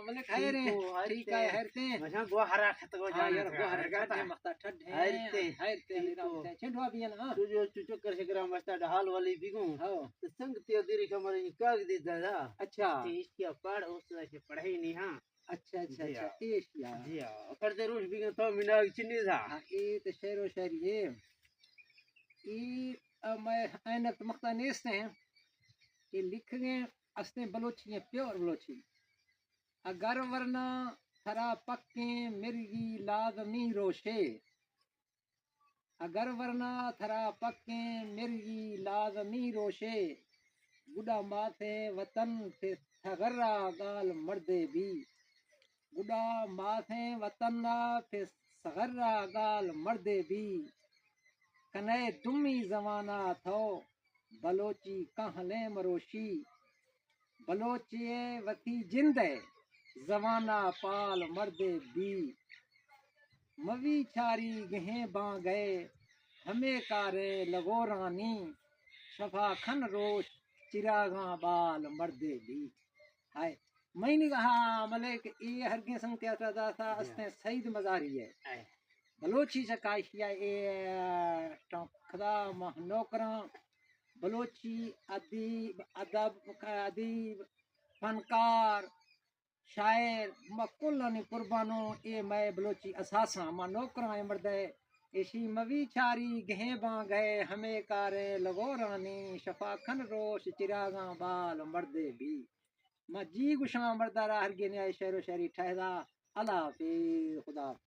ملک خیر ہے ٹھیک ہے ہرتے مجھا گو ہرا کھت گو ہاں جان یار وہ ہر گھر ہے مختا ٹھڈ ہے ہرتے چھنڈوا بھی نا تو جو چچو کر شکرا مستا ڈھال والی بیگو ہاں تو سنگ تیو دیری کمر کاغ دی دادا اچھا اس کی پڑھ اس سے پڑھائی نہیں ہاں اچھا اچھا اچھا ایشیا جی ہاں کر دے روش بیگو تو منا چنی تھا ہاں یہ تو شعر و شاعری ہے یہ میں اینک مختا نیستے ہیں یہ لکھ گئے استے بلوچی ہیں پیور بلوچی اگر ورنہ تھرا پکیں مرگی لازمی روشے اگر ورنہ تھرا پکیں مرگی لازمی روشے گڈا ماتھے وطن سے تھگرا گال مردے بھی گڈا ماتھے وطن پہ سغرا گال مردے بھی کنے دمی زمانہ تھو بلوچی کہلے مروشی بلوچی وتی جند زمانہ پال مردے بھی موی چھاری گہیں باں گئے ہمیں کارے لگورانی شفا کھن روش چراغاں بال مردے بھی ہائے میں نے کہا ملک یہ ہرگیں سنگ تیاترا دا تھا استے سعید مزاری ہے بلوچی چکائشیا اے خدا نوکراں بلوچی ادیب ادب ادیب فنکار شاعر کلانی قربانوں اے میں بلوچی اساساں ماں نوکراں مردے ایشی موی چھاری گہیں باں گئے ہمیں کارے لگورانی شفا کھن روش چراغاں بال مردے بھی ماں جی گشاں مردارا ہرگے نیائے شعر و شاعری ٹھہدا اللہ حافظ خدا